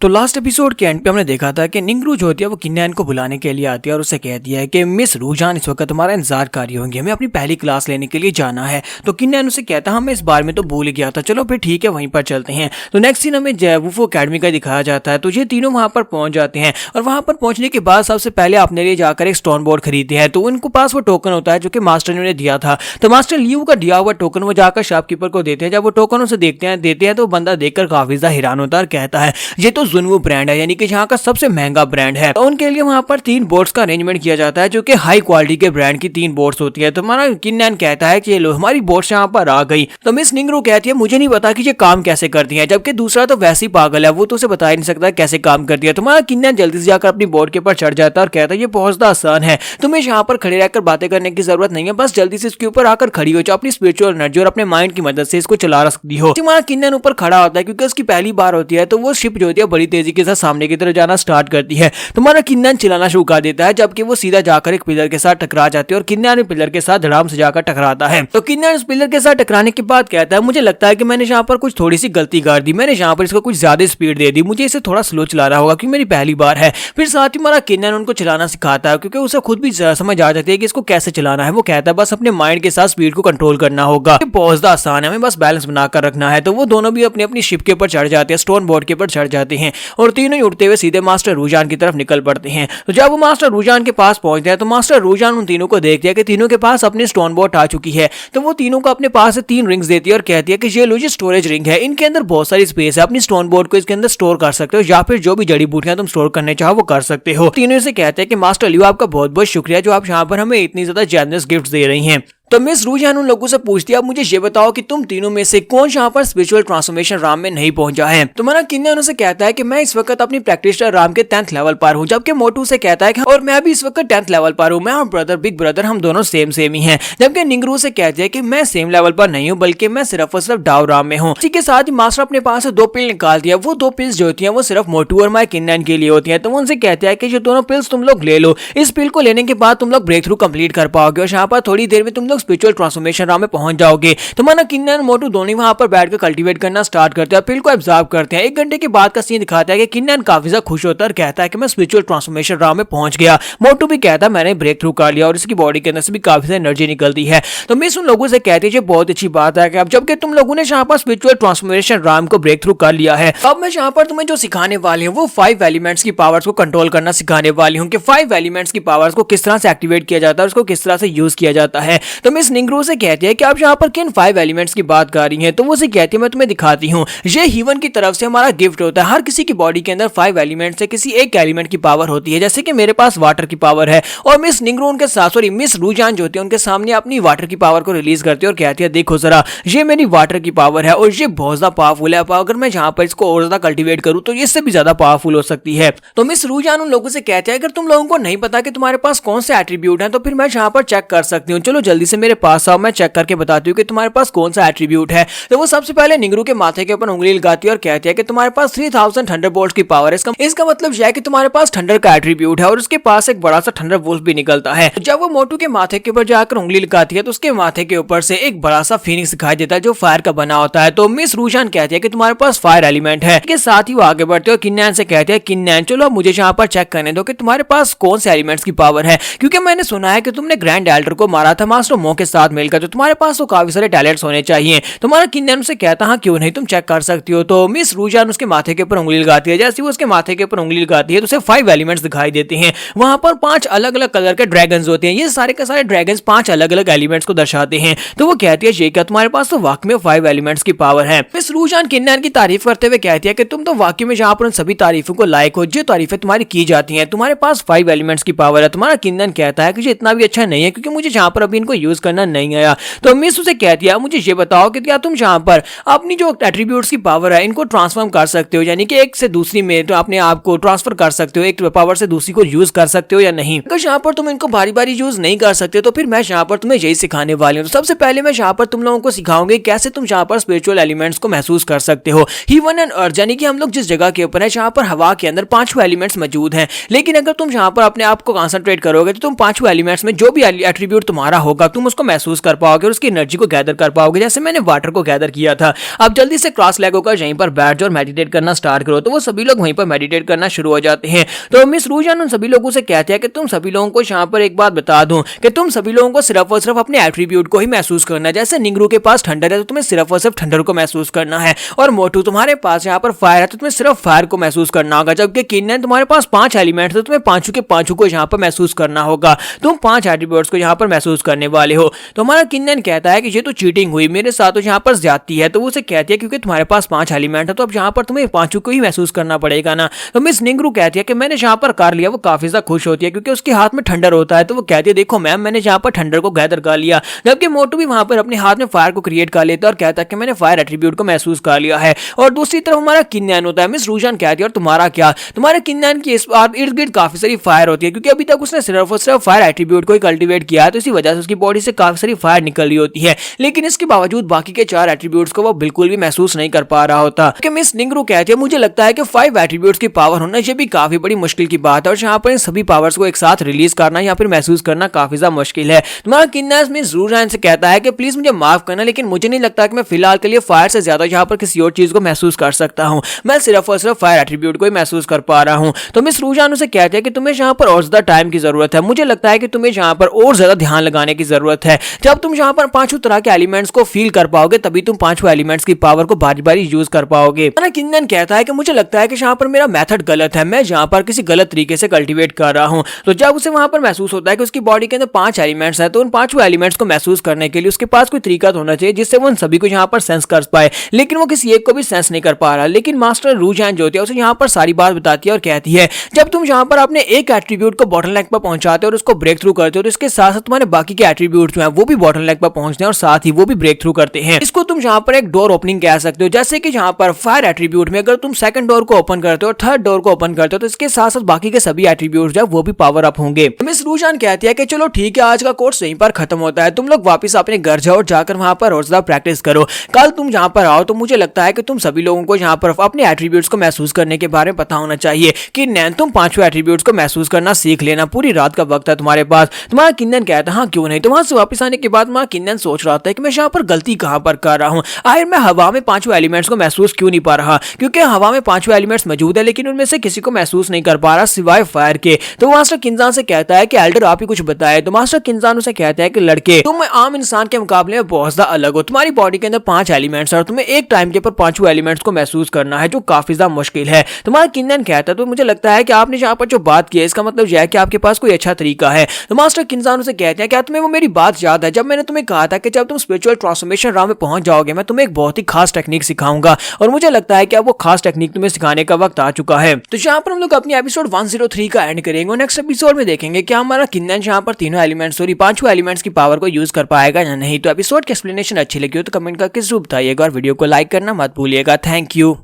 तो last episode के and पे हमने देखा था कि निंगरू जो होती है वो किन्नैन को बुलाने के लिए आती है और उसे कहती है कि मिस रूजान इस वक्त तुम्हारा इंतजार कर रही होंगी, हमें अपनी पहली क्लास लेने के लिए जाना है। तो किन्नैन उसे कहता है मैं इस बार में तो भूल गया था, चलो फिर ठीक है वहीं पर चलते हैं। तो नेक्स्ट सीन हमें जयवुफो अकेडमी का दिखाया जाता है। तो ये तीनों वहां पर पहुंच जाते हैं और वहां पर पहुंचने के बाद सबसे पहले अपने लिए जाकर एक स्टोन बोर्ड खरीदते हैं। तो उनको पास वो टोकन होता है जो कि मास्टर ने उन्हें दिया था। तो मास्टर लियू का दिया हुआ टोकन वो जाकर शॉपकीपर को देते हैं। जब वो टोकन उसे देते हैं तो बंदा देखकर काफी ज्यादा हैरान होता है और कहता है ये तो जुनवू ब्रांड है, यानी कि यहाँ का सबसे महंगा ब्रांड है। तो उनके लिए वहां पर 3 बोर्ड्स का अरेंजमेंट किया जाता है जो कि हाई क्वालिटी के ब्रांड की 3 बोर्ड्स होती है। तो हमारा किन्नैन कहता है कि लो हमारी बोर्ड्स यहाँ पर आ गई। तो मिस निंगरू कहती है मुझे नहीं पता कि ये काम कैसे करती है, जबकि दूसरा तो वैसे ही पागल है, वो तो उसे बता ही नहीं सकता कैसे काम करती है। तुम्हारा किन्नैन जल्दी से जाकर अपनी बोर्ड के ऊपर चढ़ जाता है और कहता है ये बहुत ज्यादा आसान है, तुम्हें यहाँ पर खड़े रहकर बातें करने की जरूरत नहीं है, बस जल्दी से इसके ऊपर आकर खड़ी हो जाओ, अपनी स्पिरिचुअल एनर्जी और अपने माइंड की मदद से इसको चला सकती हो। तुम्हारा किन्नैन ऊपर खड़ा होता है क्योंकि उसकी पहली बार होती है। तो वो शिप जो होती है बड़ी तेजी के साथ सामने की तरफ जाना स्टार्ट करती है। तुम्हारा किन्नैन चिल्लाना शुरू कर देता है, जबकि वो सीधा जाकर एक पिलर के साथ टकरा जाती है और किन्नैन पिलर के साथ धड़ाम से जाकर टकराता है। तो किन्नैन उस पिलर के साथ टकराने के बाद कहता है मुझे लगता है कि मैंने यहाँ पर कुछ थोड़ी सी गलती कर दी, मैंने यहाँ पर इसको कुछ ज्यादा स्पीड दे दी, मुझे इसे थोड़ा स्लो चलाना होगा क्योंकि मेरी पहली बार है। फिर साथ ही हमारा किन्नैन उनको चलाना सिखाता है क्योंकि उसे खुद भी समझ आ जाती है कि इसको कैसे चलाना है। वो कहता है बस अपने माइंड के साथ स्पीड को कंट्रोल करना होगा, बहुत ज्यादा आसान है, हमें बस बैलेंस बनाकर रखना है। तो वो दोनों भी अपनी अपनी शिप के ऊपर चढ़ जाते हैं, स्टोन बोर्ड के ऊपर चढ़ जाते हैं और तीनों ही उड़ते हुए सीधे मास्टर रूजान की तरफ निकल पड़ते हैं। तो जब वो मास्टर रूजान के पास पहुंचते हैं तो मास्टर रूजान उन तीनों को देखती है कि तीनों के पास अपनी स्टोन बोर्ड आ चुकी है। तो वो तीनों को अपने पास से 3 रिंग्स देती है और कहती है कि ये लो, ये स्टोरेज रिंग है, इनके अंदर बहुत सारी स्पेस है, अपनी स्टोन बोर्ड को इसके अंदर स्टोर कर सकते हो या फिर जो भी जड़ी बूटियां तुम स्टोर करने चाहो वो कर सकते हो। तीनों से कहते हैं कि मास्टर लियो आपका बहुत बहुत शुक्रिया जो आप यहाँ पर हमें इतनी ज्यादा जेनरस गिफ्ट दे रही हैं। तो मिस रूजान उन लोगों से पूछती है अब मुझे ये बताओ कि तुम तीनों में से कौन यहाँ पर स्पिरिचुअल ट्रांसफॉर्मेशन राम में नहीं पहुंचा है। तो हमारा किन्नैन उनसे कहता है कि मैं इस वक्त अपनी प्रैक्टिशनर राम के 10th लेवल पर हूँ, जबकि मोटू से कहता है कि और मैं भी इस वक्त 10th लेवल पर हूँ, मैं और ब्रदर बिग ब्रदर हम दोनों सेम ही हैं। जबकि निंगरू से कहते हैं कि मैं सेम लेवल पर नहीं हूँ बल्कि मैं सिर्फ और सिर्फ डाव राम में हूँ। इसी के साथ ही मास्टर अपने पास से 2 पिल निकाल दिया। वो 2 पिल्स जो होती है वो सिर्फ मोटू और माय किन्नैन के लिए होती है। तो वो उनसे कहते हैं कि ये दोनों पिल्स तुम लोग ले लो, इस पिल को लेने के बाद तुम लोग ब्रेक थ्रू कंप्लीट कर पाओगे और यहाँ पर थोड़ी देर में तुम लोग स्पिरिचुअल ट्रांसफॉर्मेशन राम में पहुंच जाओगे। तो माना किन्नैन मोटू दोनों वहां पर बैठकर कल्टीवेट करना स्टार्ट करते हैं और पिल को एब्जॉर्ब करते हैं। 1 घंटे के बाद का सीन दिखाता है कि किन्नैन काफी ज्यादा खुश होता है और कहता है कि मैं स्पिरिचुअल ट्रांसफॉर्मेशन राम में पहुंच गया। मोटू भी कहता है मैंने ब्रेक थ्रू कर लिया और इसकी बॉडी के अंदर से भी काफी ज्यादा एनर्जी निकलती है। तो मिस उन लोगों से कहती है बहुत अच्छी बात है कि अब जबकि तुम लोगों ने यहाँ पर स्पिरिचुअल ट्रांसफॉर्मेशन राम को ब्रेक थ्रू कर लिया है, अब मैं यहाँ पर तुम्हें जो सिखाने वाली हूँ वो 5 एलिमेंट्स की पावर्स को कंट्रोल करना सिखाने वाली हूँ कि 5 एलिमेंट्स की पावर्स को किस तरह से एक्टिवेट किया जाता है, उसको किस तरह से यूज किया जाता है। तो मिस निंगरू से कहती है कि आप यहाँ पर किन 5 एलिमेंट्स की बात कर रही हैं। तो वो से कहती है मैं तुम्हें दिखाती हूँ, ये हीवन की तरफ से हमारा गिफ्ट होता है। हर किसी की बॉडी के अंदर 5 एलिमेंट से किसी एक एलिमेंट की पावर होती है, जैसे कि मेरे पास वाटर की पावर है और मिस निंगरू उनके साथ सॉरी मिस रूजान जो होती है उनके सामने अपनी वाटर की पावर को रिलीज करती है और कहती है देखो जरा ये मेरी वाटर की पावर है और ये बहुत ज्यादा पावरफुल है, अगर मैं यहाँ पर इसको और ज्यादा कल्टीवेट करूँ तो इससे भी ज्यादा पावरफुल हो सकती है। तो मिस रूजान उन लोगों से कहते हैं अगर तुम लोगों को नहीं पता कि तुम्हारे पास कौन से एट्रीब्यूट है तो फिर मैं यहाँ पर चेक कर सकती हूँ, चलो जल्दी से मेरे पास आओ, मैं चेक करके बताती हूँ कि तुम्हारे पास कौन सा एट्रीब्यूट है। तो वो सबसे पहले निंगरू के माथे के ऊपर उंगली लगाती है और कहती है कि तुम्हारे पास 3000 थंडरबोल्ट्स की पावर है। इसका मतलब यह है कि तुम्हारे पास थंडर का एट्रीब्यूट है और उसके पास एक बड़ा सा थंडर वुल्फ भी निकलता है। जब वो मोटू के माथे के ऊपर जाकर उंगली लगाती है तो उसके माथे के ऊपर से एक बड़ा सा फीनिक्स दिखाई देता है जो फायर का बना होता है। तो मिस रूजान कहती है कि तुम्हारे पास फायर एलिमेंट है। इसके साथ ही वो आगे बढ़ते हैं और किन्नैन से कहते हैं किन्नैन चलो मुझे यहाँ पर चेक करने दो कि तुम्हारे पास कौन से एलिमेंट्स की पावर है, क्योंकि मैंने सुना है कि तुमने ग्रैंड एल्डर को मारा था मास्टर मो के साथ मिलकर, तो तुम्हारे पास तो काफी सारे टैलेंट्स होने चाहिए। तुम्हारा किन्नैन से कहता हाँ क्यों नहीं, तुम चेक कर सकती हो। तो मिस रूजान उसके माथे के ऊपर उंगली लगाती है। जैसे वो उसके माथे के ऊपर उंगली लगाती है तो उसे 5 एलिमेंट्स दिखाई देते हैं। वहां पर 5 अलग अलग कलर के ड्रैगन्स होते हैं। ये सारे के सारे ड्रैगन्स 5 अलग अलग एलिमेंट्स को दर्शाते हैं। तो वो कहती है ये क्या तुम्हारे पास तो वाकई में 5 एलिमेंट्स की पावर है। मिस रूजान किन्नैन की तारीफ करते हुए कहती है कि तुम तो वाकई में जहां पर उन सभी तारीफों को लायक हो जो तारीफें तुम्हारी की जाती हैं, तुम्हारे पास 5 एलिमेंट्स की पावर है। तुम्हारा किन्नैन कहता है कि ये इतना भी अच्छा नहीं है क्योंकि मुझे जहां पर अभी इनको यूज करना नहीं आया। तो मिस उसे कहती है मुझे ये बताओ कि क्या तुम जहां पर अपनी जो एट्रीब्यूट्स की पावर है इनको ट्रांसफॉर्म कर सकते हो, यानी कि एक से दूसरी में तो अपने आप को ट्रांसफर कर सकते हो, एक पावर से दूसरी को यूज कर सकते हो या नहीं। अगर यहाँ पर तुम इनको बारी बारी यूज नहीं कर सकते तो फिर मैं यहाँ पर तुम्हें यही सिखाने वाली हूँ। तो सबसे पहले मैं यहाँ पर तुम लोगों को सिखाऊंगी कैसे तुम यहाँ पर स्पिरिचुअल एलिमेंट्स को महसूस कर सकते हो। हीवन एंड अर्थ यानी कि हम लोग जिस जगह के ऊपर है जहाँ पर हवा के अंदर 5 एलिमेंट्स मौजूद हैं, लेकिन अगर तुम यहाँ पर अपने आप को कंसंट्रेट करोगे तो तुम 5 एलिमेंट्स में जो भी एट्रीब्यूट तुम्हारा होगा तुम तुम उसको महसूस कर पाओगे और उसकी एनर्जी को गैदर कर पाओगे, जैसे मैंने वाटर को गैदर किया था। अब जल्दी से क्रॉस लेग होकर यहीं पर बैठ जाओ और मेडिटेट करना स्टार्ट करो। तो वो सभी लोग वहीं पर मेडिटेट करना शुरू हो जाते हैं। तो मिस रूजान उन सभी लोगों से कहते हैं कि तुम सभी लोगों को यहाँ पर एक बात बता दूं कि तुम सभी लोगों को सिर्फ और सिर्फ अपने एट्रीब्यूट को ही महसूस करना है। जैसे निंगरू के पास थंडर है तो तुम्हें सिर्फ और सिर्फ थंडर को महसूस करना है, और मोटू तुम्हारे पास यहाँ पर फायर है तो तुम्हें सिर्फ फायर को महसूस करना होगा। जबकि किन्नन तुम्हारे पास 5 एलिमेंट्स है तो तुम्हें पांचों के पांचों को यहाँ पर महसूस करना होगा। तुम 5 एट्रीब्यूट्स को यहाँ पर महसूस करने वाले हो। तो हमारा किन्नन कहता है कि ये तो चीटिंग हुई, मेरे साथ तो यहाँ पर ज्यादती है। तो वो उसे कहती है क्योंकि तुम्हारे पास 5 एलिमेंट है तो अब यहाँ पर तुम्हें पांचों को ही महसूस करना पड़ेगा ना। तो मिस निंगरू कहती है कि मैंने यहाँ पर कर लिया। वो काफी ज्यादा खुश होती है क्योंकि उसके हाथ में थंडर होता है। तो वो कहती है देखो मैम मैंने यहाँ पर थंडर को गैदर कर लिया। जबकि मोटू भी वहां पर अपने हाथ में फायर को क्रिएट कर लेता है और कहता है कि मैंने फायर एट्रीब्यूट को महसूस कर लिया है। और दूसरी तरफ हमारा किन्नन होता है। मिस रूजान कहती है और तुम्हारा क्या? तुम्हारे किन्नन की इस बार इर्द गिर्द काफी सारी फायर होती है क्योंकि अभी तक उसने सिर्फ और सिर्फ फायर एट्रीब्यूट को ही कल्टीवेट किया है, तो इसी वजह से उसकी बॉडी से काफी सारी फायर निकल रही होती है। लेकिन इसके बावजूद बाकी के 4 एट्रीब्यूट्स को वो बिल्कुल भी महसूस नहीं कर पा रहा होता। कि मिस निंगरू कहती है मुझे लगता है कि 5 एट्रीब्यूट्स की पावर होना ये भी काफी बड़ी मुश्किल की बात है, और यहाँ पर इन सभी पावर्स को एक साथ रिलीज करना या फिर महसूस करना काफी ज्यादा मुश्किल है। तुम्हारा किन्नन मिस रूजान से कहता है कि प्लीज मुझे माफ करना, लेकिन मुझे नहीं लगता कि मैं फिलहाल के लिए फायर से ज्यादा यहाँ पर किसी और चीज को महसूस कर सकता हूँ। मैं सिर्फ और सिर्फ फायर एट्रीब्यूट को ही महसूस कर पा रहा हूँ। तो मिस रूजान उसे कहते हैं कि तुम्हें यहाँ पर और ज्यादा टाइम की जरूरत है। मुझे लगता है कि तुम्हें यहाँ पर और ज्यादा ध्यान लगाने की जरूरत है। जब तुम यहाँ पर 5 तरह के एलिमेंट्स को फील कर पाओगे तभी तुम 5 एलिमेंट्स की पावर को बारी बारी यूज कर पाओगे। किन्नन कहता है कि मुझे लगता है कि यहाँ पर मेरा मेथड गलत है, मैं यहाँ पर किसी गलत तरीके से कल्टीवेट कर रहा हूँ। तो जब उसे वहां पर महसूस होता है कि उसकी बॉडी के अंदर 5 एलिमेंट्स हैं, तो उन 5 एलिमेंट्स को महसूस करने के लिए उसके पास कोई तरीका तो होना चाहिए जिससे वो उन सभी को यहाँ पर सेंस कर पाए, लेकिन वो किसी एक को भी सेंस नहीं कर पा रहा। लेकिन मास्टर रूजान जो होती है उसे यहाँ पर सारी बात बताती है और कहती है जब तुम यहाँ पर अपने एक एट्रीब्यूट को बॉटलनेक पर पहुंचाते हो और उसको ब्रेक थ्रू करते हो तो इसके साथ साथ तुम्हारे बाकी के एट्रीब्यूट जो है वो भी बॉटलनेक पर पहुंचते हैं और साथ ही वो भी ब्रेक थ्रू करते हैं। इसको तुम यहाँ पर एक डोर ओपनिंग कह सकते हो। जैसे कि यहाँ पर फायर एट्रीब्यूट में अगर तुम सेकंड डोर को ओपन करते हो और थर्ड डोर को ओपन करते हो तो इसके साथ साथ बाकी के सभी एट्रीब्यूट्स जो है वो भी पावर अप होंगे। मिस रूजान कहती है कि चलो ठीक है आज का कोर्स यहीं पर खत्म होता है, तुम लोग वापस अपने घर जाओ और जाकर वहां पर और ज्यादा प्रैक्टिस करो। कल तुम यहाँ पर आओ तो मुझे लगता है कि तुम सभी लोगों को यहाँ पर अपने एट्रीब्यूट्स को महसूस करने के बारे में पता होना चाहिए कि नैन तुम 5 एट्रीब्यूट्स को महसूस करना सीख लेना, पूरी रात का वक्त है तुम्हारे पास। तुम्हारा किन्नन कहता है हाँ क्यों नहीं। तो वहां से वापस आने के बाद तुम्हारा किन्नन सोच रहा था कि मैं यहाँ पर गलती कहाँ पर कर रहा हूँ, आखिर मैं हवा में 5 एलिमेंट्स को महसूस क्यों नहीं पा रहा, क्योंकि हवा में 5 एलिमेंट्स मौजूद है लेकिन उनमें से किसी को महसूस नहीं कर पा रहा सिवाय फायर के। तो मास्टर किन्जान से कहता है कि एल्डर आप ही कुछ बताए। तो मास्टर किन्जान उसे कहता है कि लड़के तुम आम इंसान के मुकाबले में बहुत ज्यादा अलग हो, तुम्हारी बॉडी के अंदर 5 एलिमेंट्स और तुम्हें एक टाइम के ऊपर 5 एलिमेंट्स को महसूस करना है जो काफी ज्यादा मुश्किल है। तुम्हारा किन्नन कहता है तो मुझे लगता है कि आपने यहाँ पर जो बात की है इसका मतलब यह है कि आपके पास कोई अच्छा तरीका है। तो मास्टर किन्जान उसे कहते हैं क्या तुम्हें वो मेरी बात याद है जब मैंने तुम्हें कहा था कि जब तुम स्पिरिचुअल ट्रांसफॉर्मेशन राउंड में पहुंच जाओगे मैं तुम्हें एक बहुत ही खास टेक्निक सिखाऊंगा, और मुझे लगता है कि अब वो खास टेक्निक तुम्हें सिखाने का वक्त आ चुका है। तो यहाँ पर हम लोग अपनी एपिसोड 103 का एंड करेंगे। नेक्स्ट एपिसोड में देखेंगे क्या हमारा किन्नन यहाँ पर तीनों एलिमेंट्स सॉरी 5 एलिमेंट्स की पावर को यूज कर पाएगा या नहीं। तो एपिसोड की एक्सप्लेनेशन अच्छी लगी हो तो कमेंट करके जरूर बताइएगा और वीडियो को लाइक करना मत भूलिएगा। Thank you.